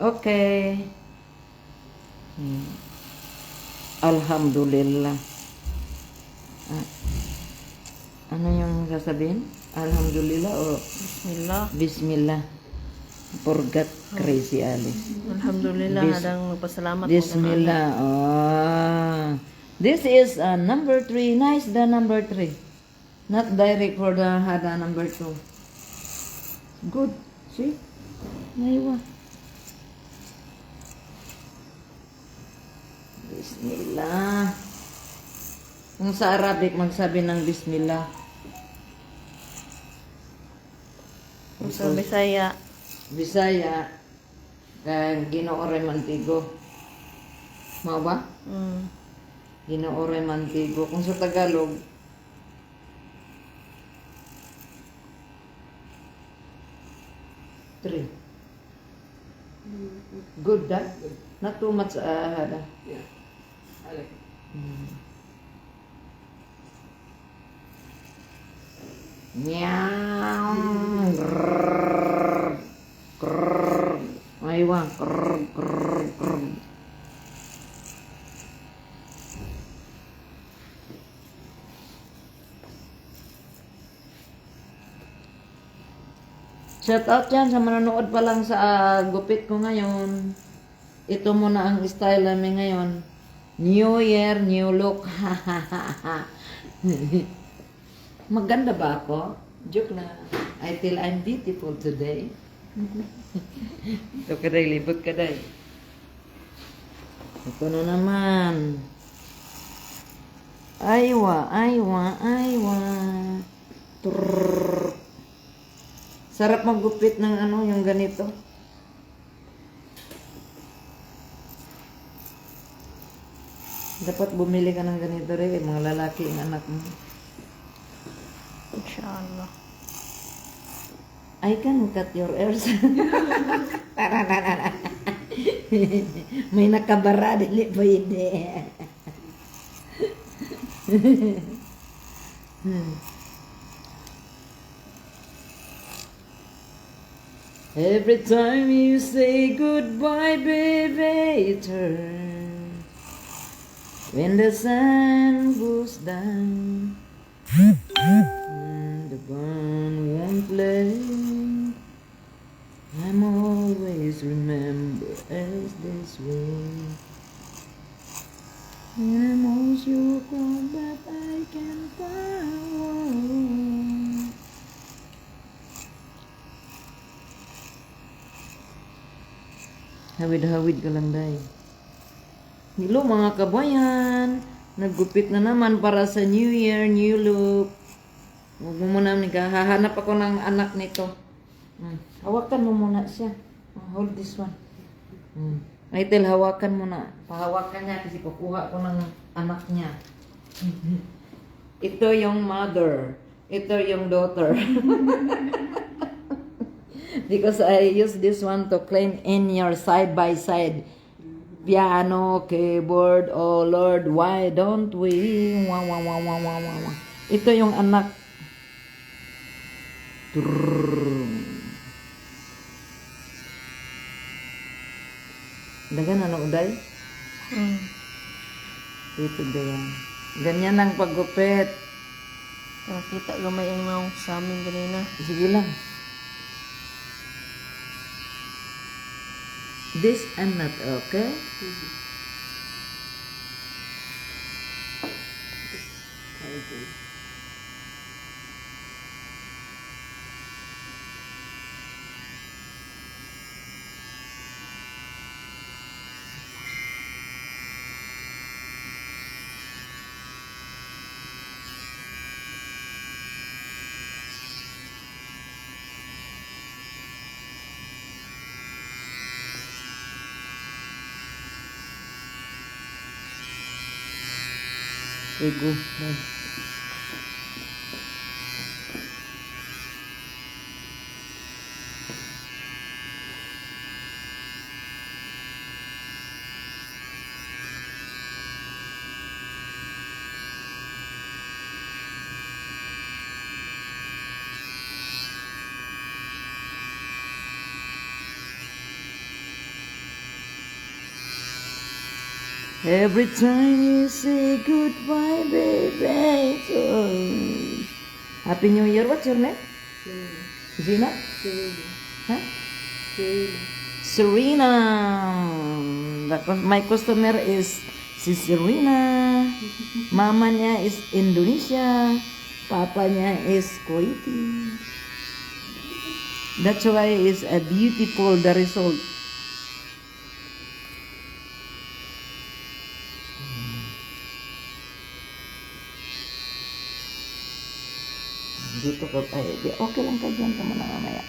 Okay. Alhamdulillah. Ah, ano yung sasabihin? Alhamdulillah o Bismillah. Bismillah. Forgot Crazy Alice. Alhamdulillah, Bis- hadang nagpasalamat mo Bismillah. Oh. This is number 3. Nice, the number 3. Not direct for the hada number 2. Good. See? Naiwa. Bismillah. Kung sa Arabic, magsabi ng Bismillah. Kung sa Bisaya. Bisaya, Ginoo Ray Mantigo. Mao ba? Ginoo Ray Mantigo. Kung sa Tagalog, three. Good, that? Not too much, hada. Yeah. I like it. Meow. Grrr. Grrr. Aywa. Grrr. Grrr. Grrr. Shout out yan sa manonood pa lang sa gupit ko ngayon. Ito muna ang style namin ngayon. New Year, new look. Maganda ba ako? Joke na. I feel I'm beautiful today. Ito ka day, libot ka day. Ito na naman. Aywa, aywa, aywa. Trrrr. Sarap maggupit ng ano, yung ganito. Dapat bumili ka ng ganito rin, mga lalaki ang anak mo. Inshallah. I can cut your ears. Taranana. May nakabara, dili pwede. Every time you say goodbye, baby, it hurts. When the sun goes down, and the band won't play, I'm always remember as this way. When I know you come back, I can find. Hawid-hawid ka lang, day. Hello mga kabayan. Naggupit na naman para sa New Year, new look. Huwag mo muna hahanap ako ng anak nito. Hawakan mo muna siya. Hold this one. Aitel, hawakan mo na. Pahawakan niya kasi kukuha ko ng anak niya. Ito yung mother. Ito yung daughter. Because I use this one to clean in your side by side. Piano, keyboard, oh Lord, why don't we? Wah, wah, wah, wah, wah, wah, wah. Ito yung anak. Dagan ano, Uday? Ito dayan. Ganyan ang paggupit. Nakita gamay ang naong sa amin ganina. Sige lang. This and not, okay? Ego. Every time you say goodbye, baby. So, Happy New Year. What's your name? Gina? Huh? Serena. My customer is si Serena. Mamanya is Indonesia. Papanya is Kuwaiti. That's why it's a beautiful the result. Dito ka, okay lang ka dyan ka muna mamaya.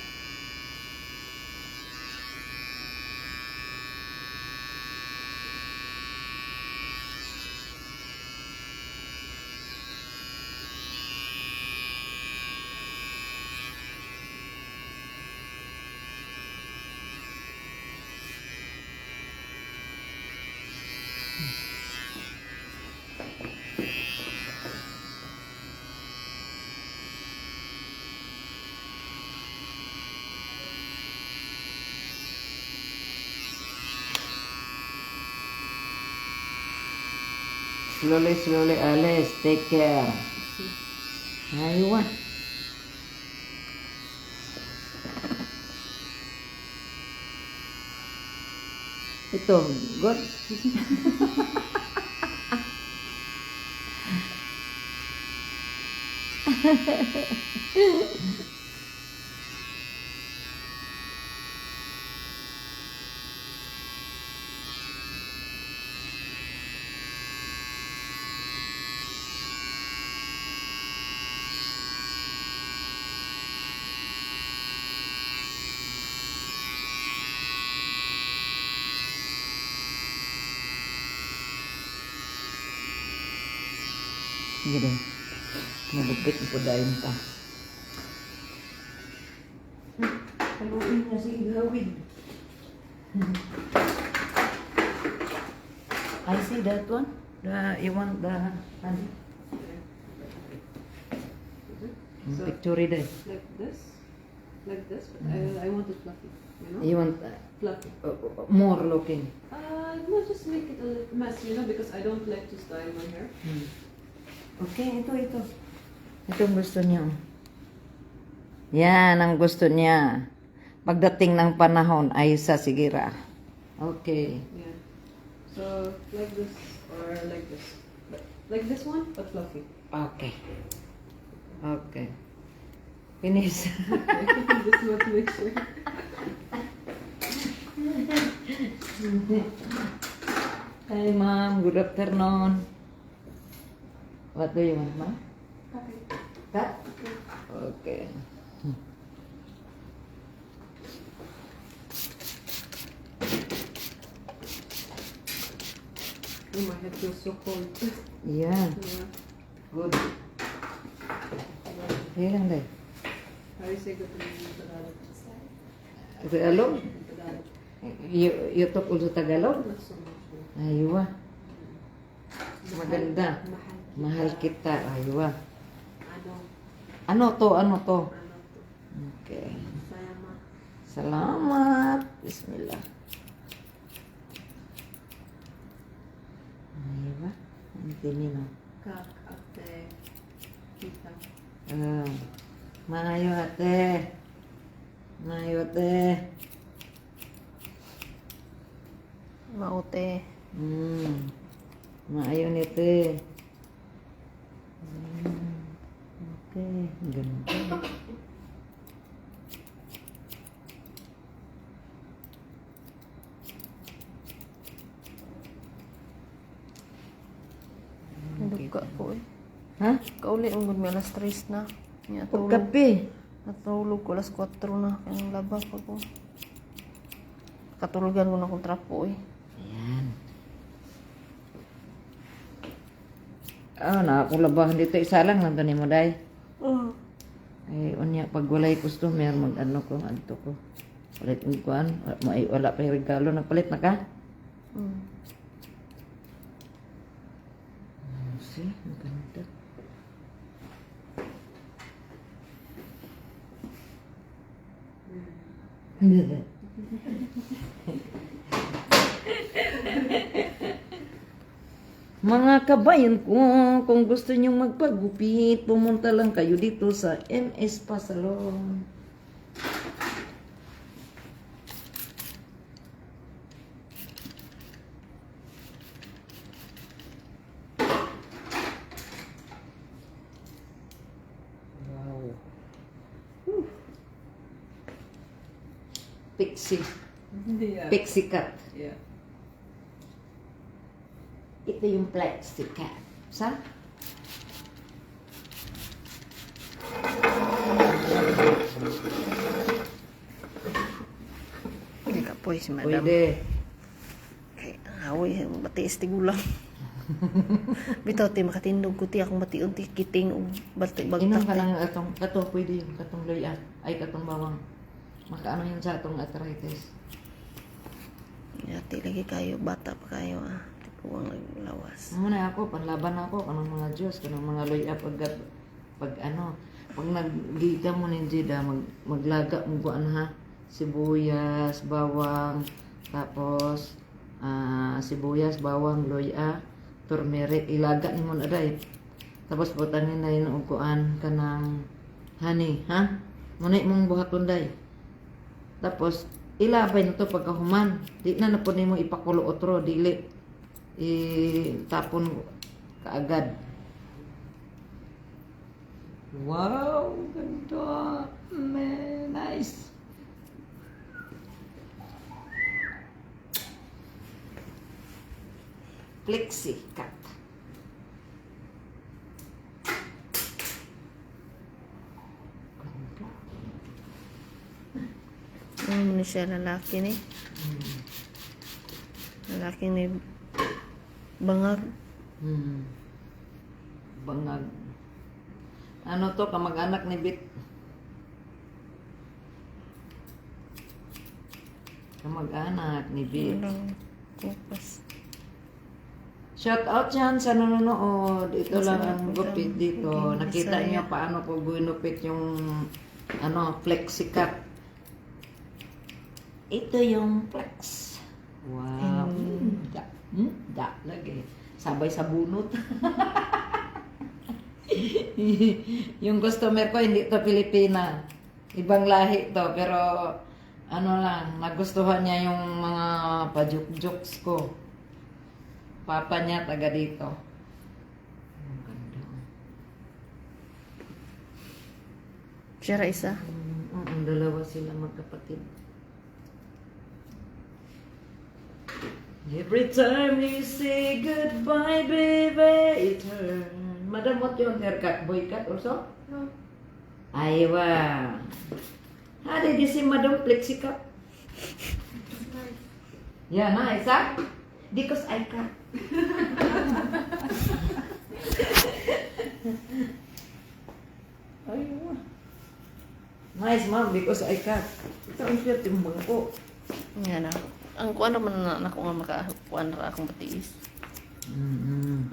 Slowly, slowly, Alice. Take care. Aywa. Ito, good. Gini. Nabugkit po dahil pa. Haluin na si Gawid. I see that one. You want the honey? So- Picture it. Like this, but I want it fluffy, you know? You want Fluffy. more looking. No, just make it a little mess, you know, because I don't like to style my hair. Okay, ito. Ito ang gusto niya. Yan ang gusto niya. Pagdating ng panahon ay sasigira. Okay. Yeah. So, like this or like this. Like this one, but fluffy. Okay. Okay. Finish. Just want to make sure. Hi, ma'am. Good afternoon. What do you want, ma'am? Okay. Cut? Okay. Oh, my head feels so cold. Yeah. Yeah. Good. Here lang day. How do you say good in Tagalog? Tagalog? In Tagalog. You talk also Tagalog? Not so much. Aywa. Maganda. Mahal. Mahal kita. Aywa. Ano? Ano to? Ano to? Okay. Salamat. Salamat. Bismillah. Aywa. Ang tinino. Kak, ate, kita. Maayo ate. Maayo ate. Maute. Maayo nito. Okay. Ganda. Duga ko eh. Ha? Kauli ang gud may alas 3 na. Nya O tulog. kape. Natulog ko alas 4 na. Kaya laba pa ko. Katulugan ko na akong trapo eh. Ayan. Na akong labahan dito. Isa lang lang ni mo, day. Ay, unya, pag walay customer, mag-ano ko, anto ko. Palit ko kuan. Wala pa yung regalo. Nagpalit na ka? See? Ang ganda. Mga kabayan ko, kung gusto nyong magpagupit, pumunta lang kayo dito sa MS Pa Salon. Wow. Pixie. Yeah. Pixie cut. Yeah. Ito yung plastic cut. Sa? Hindi ka po si madam. Pwede. Kay awoy matiis ti gulang. Bitaw ti makatindog ko ti akong mation ti kiting ug balti Inom ka bagtak. lang atong, kato pwede yung katong loyan. Ay, katong bawang. Makaano yun sa atong arthritis. Yati lagi kayo bata pa kayo ah. Ti kuwang lawas. Muna ako, panlaban ako, kanang mga Diyos, kanang mga loya pag ano, pag naggita mo ni Jida, maglaga mo buwan ha, sibuyas, bawang, tapos sibuyas, bawang, loya, turmeric, ilaga ni mo na day. Tapos butangin na yun ang kuan kanang honey, ha? Muna mong buhaton day. Tapos, ilabay na to pagkahuman. Di na po mo ipakulo otro, dili. Tapon kaagad. Wow, ganda. Man, nice. Flexi cut. Ano ni siya lalaki ni? Lalaki ni bangag. Bangag. Ano to, kamag-anak ni Bit? Kamag-anak ni Bit. Walang kupas. Shout out yan sa nanonood. Ito Sa lang ang mga gupit dito. program. Nakita Bisaya. niyo paano ko ginupit yung flexi cut. Ito yung flex. Wow. Da lagi. Sabay sa bunot. Yung customer ko hindi to Pilipina. Ibang lahi to pero ano lang, nagustuhan niya yung mga pajuk-jokes ko. Papa niya taga dito. Ang ganda. Siya ra isa. Ang dalawa sila magkapatid. Every time you say goodbye, baby, it hurts. Madam, what your haircut? Boy cut also? No. Aywa. How did you see Madam Flexi cut? It's nice. Yeah, nice, huh? Because I cut. Aywa. Nice, ma'am, because I cut. Ito ang swerte mo ko. Nga na. Ang kuan naman na ako nga makakuan ra akong patiis.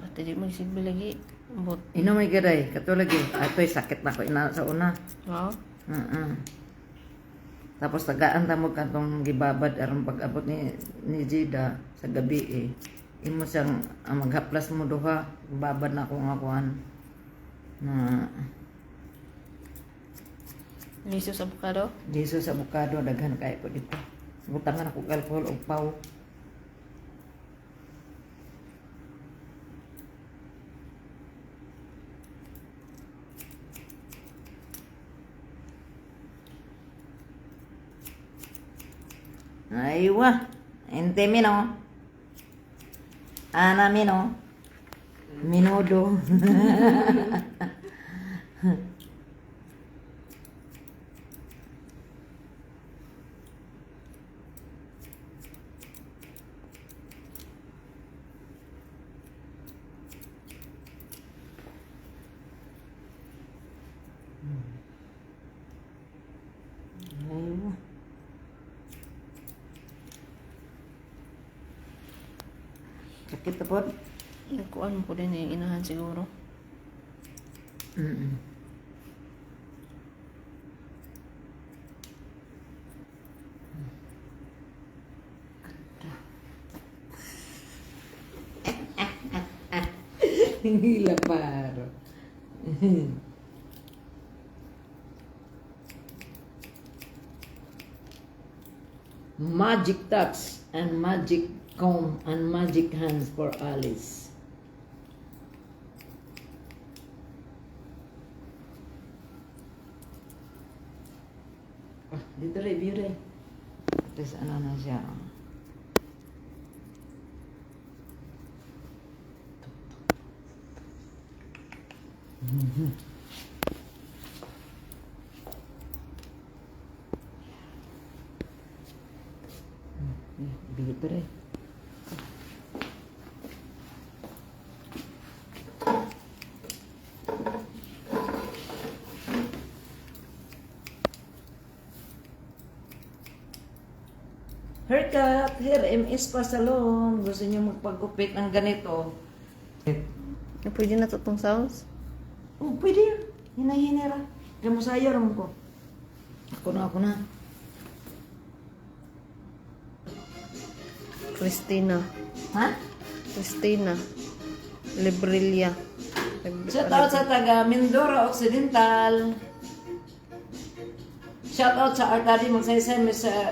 At di mo silbi lagi. Ambot. Ino may gaday, katulad eh. Ato'y sakit na ko ina sa una. Wow. Tapos tagaan ta mo kantong gibabad aron pag-abot ni Jida sa gabi eh. Imo siyang maghaplas mo duha, babad na ko nga kuan. Na Liso sa bukado. Jesus avocado daghan kay ko dito. Butangan ako alcohol og paw. Aywa. Ente mino. Ana mino. Minudo. Aywa. Sakit na po. Kuan mo po din yung inahan siguro. Hila paro. Magic touch and magic comb and magic hands for Alice. Dito review rin. Tapos ano na siya. Dito rin. Haircut, here MS pa salon. Gusto niyo magpagupit ng ganito? Pwede na to tong sounds? Oh, pwede. Hina-hinera. Diyan mo sayo ram ko. Ako na. Christina. Ha? Christina. Librilla. Shout out sa taga Mindoro Occidental. Shout out sa Artadi Magsaysay,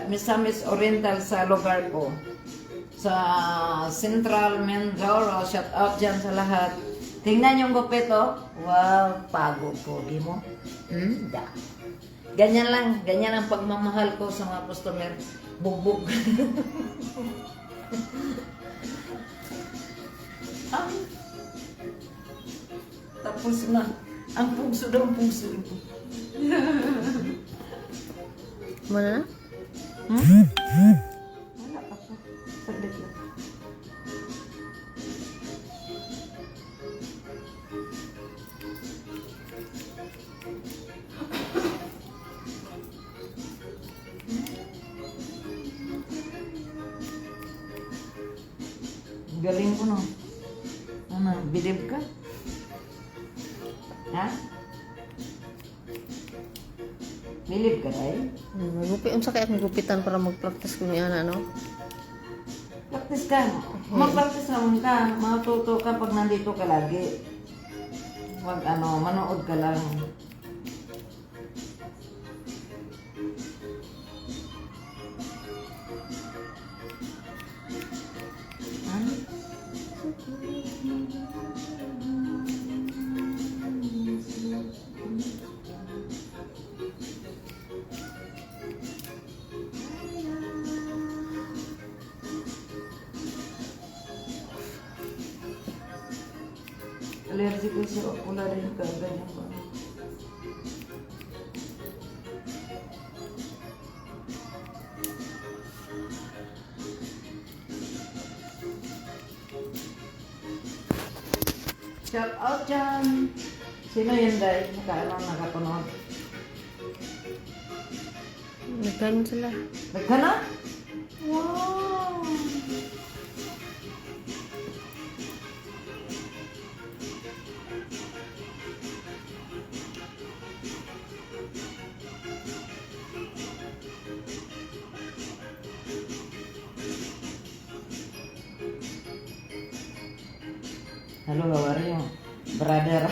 Misamis Oriental sa lugar ko. Sa Central Mindoro, shout out dyan sa lahat. Tingnan yung gupit, oh. Wow, pagod po, di mo? Da. Ganyan ang pagmamahal ko sa mga customer. Bugbog. Tapos na. Ang pugso daw, pugso. Mana na? Wala pa po. Saglit lang. Galing ko, no? Ano, believe ka? Ha? Believe ka, Day? Magupi, unsa kaya akong gupitan para mag-practice ko niya na, no? Practice ka. Mag-practice naman ka. Matuto ka pag nandito ka lagi. Huwag manood ka lang. Ano? Allergic ko sa pula rin ka. Ganyan ba? Shout out dyan! Sino yun, Day? Nakapanood? Nagkaroon sila. Nagka na? Wow! Halo, how are you? Brother.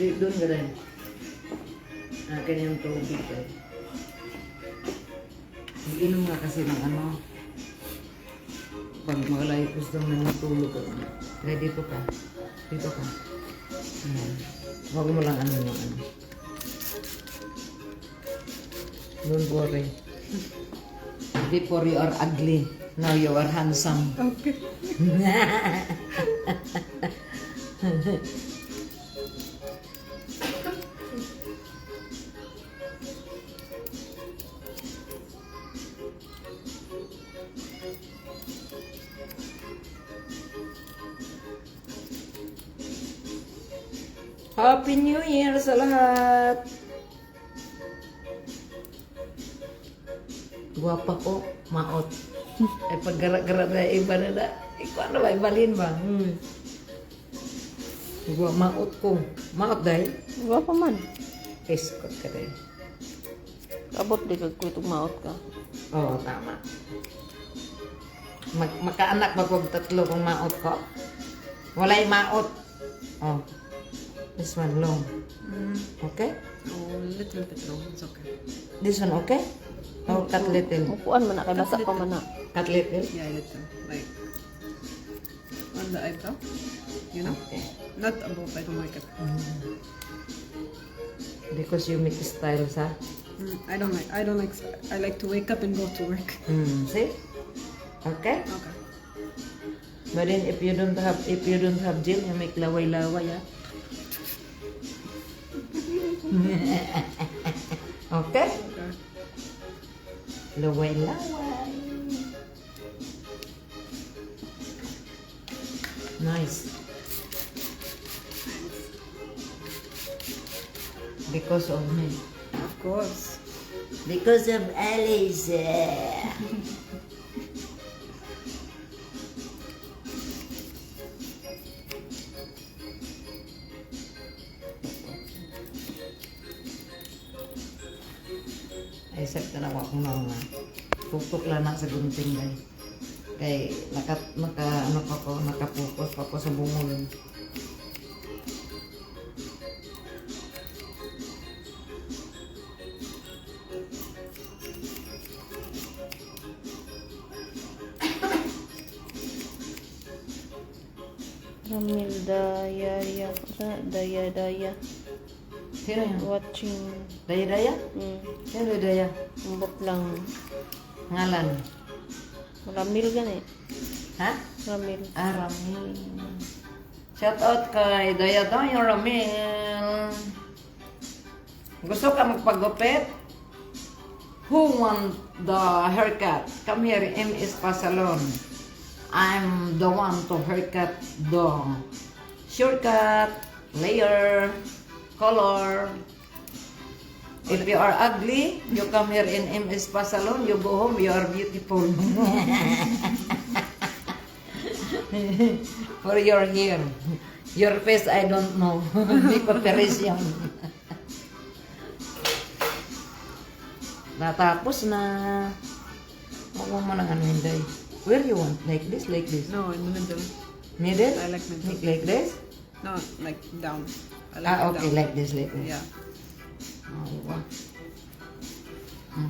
Doon ka rin. Akin yung tubig ka. Mag-inom nga kasi ng pag magalay gusto mo natulog ka. Kaya dito ka. Dito ka. Ayan. Huwag mo lang yung Don't worry. Before you are ugly, now you are handsome. Okay. Happy New Year sa lahat! Guwapa ko, maot. Ay paggara-gara na iba na na. Ikaw ano ba, ibalin ba? Maot ko. Maot dahil? Wa pa man. Iskot ka rin. Abot di kag kuitog maot ka. Oo, tama. Makaanak ba kong tatlo kung maot ko? Walay maot. Oh. This one long. Okay? Oh, a little bit long. It's okay. This one okay? Oh, cut little. Upuan man na kay basa pa man na. Cut little? Yeah, a little. Like on the eyebrow. You know? Okay. Not above. I don't like it. Because you make styles, ha? I don't like. I like to wake up and go to work. See? Okay? Okay. But then if you don't have gel, you make laway-laway, ha? Okay? Okay. Laway-laway. Nice. Because of me. Of course. Because of Alice. Ay, sakta na ako mga tutok lang na sa gunting day. Kay nakapokus pa ko sa bungol. Ramil daya. Daya. Sino yan? Watching. Daya-daya? Sino daya? Umbot lang. Ngalan? Ramil gani. Ha? Ramil. Ramil. Shout out kay Daya-daya Ramil. Gusto ka magpagupit? Who want the haircut? Come here, MS Pa Salon. I'm the one to haircut the shortcut, layer, color. If you are ugly, you come here in MS Pa Salon, you go home, you are beautiful. For your hair. Your face, I don't know. Big operation. Natapos na. Huwag mo nang ano hindi. Where you want? Like this, like this? No, in the middle. Middle? I like middle. Like this? No, like down. I like it Okay, down. like this, like this. Yeah. Oh, wow.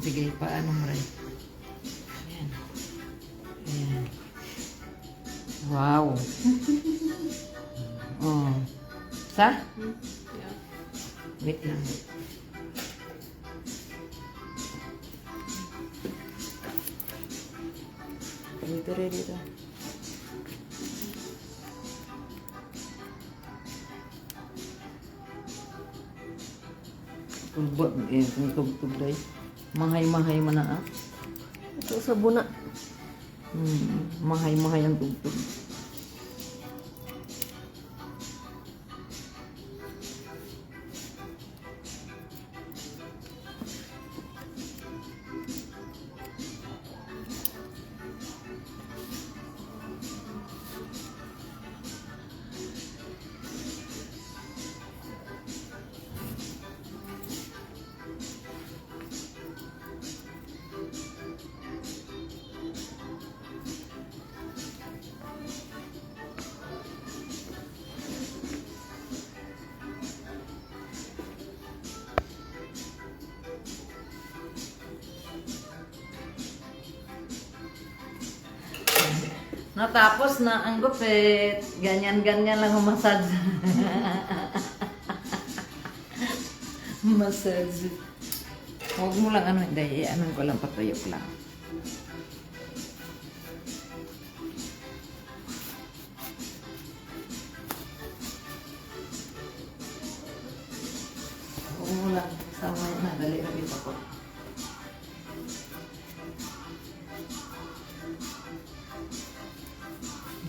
Sige, paano mo rin? Ayan. Ayan. Wow. Oh. Sa? Yeah. Wait lang. Dito rin, dito. Kulbot, kung tugtog day. Mahay-mahay man na, ah. Ito sa buna. Mahay-mahay ang tugtog. Natapos na ang gupit. Ganyan-ganyan lang ang massage. Massage. Huwag mo lang ano, hindi. Ano ko lang, patuyok lang. Huwag mo lang. Sama na. Dali na dito ko.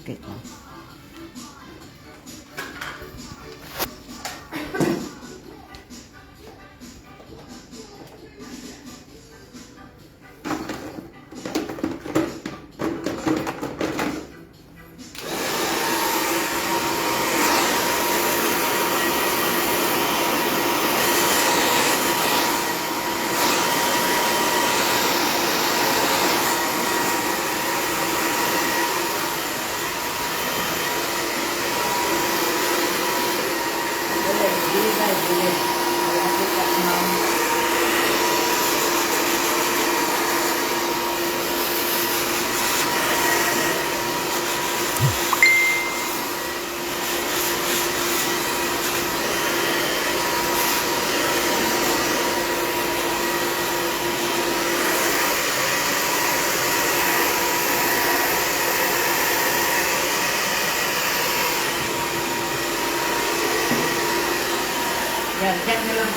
Okay lang. Yan, yan na lang.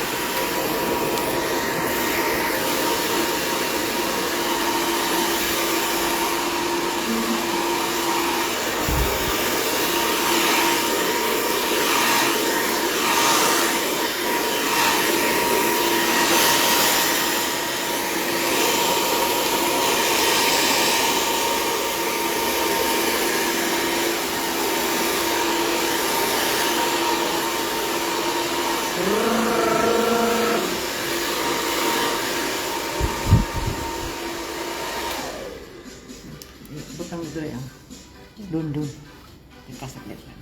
Butang dito yan. Dun. Ikasaklit lang.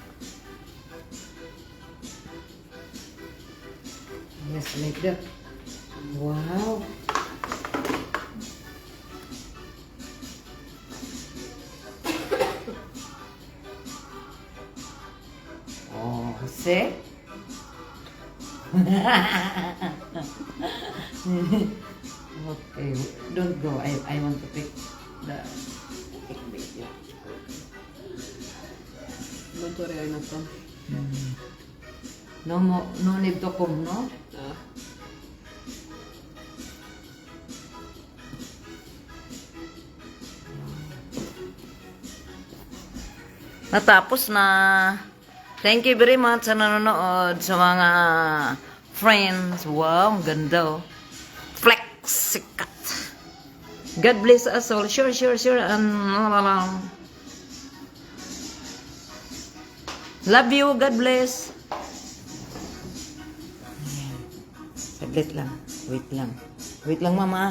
Yes, like that. Wow. Oh, see? Okay, don't go. I want to pick the video. Don't worry, I'm not done. No need to comb, no? Natapos na. Thank you very much sa nanonood, sa mga friends. Wow, ang ganda oh. Flex, sikat. God bless us all. Sure. And love you. God bless. Saglit lang. Wait lang, mama.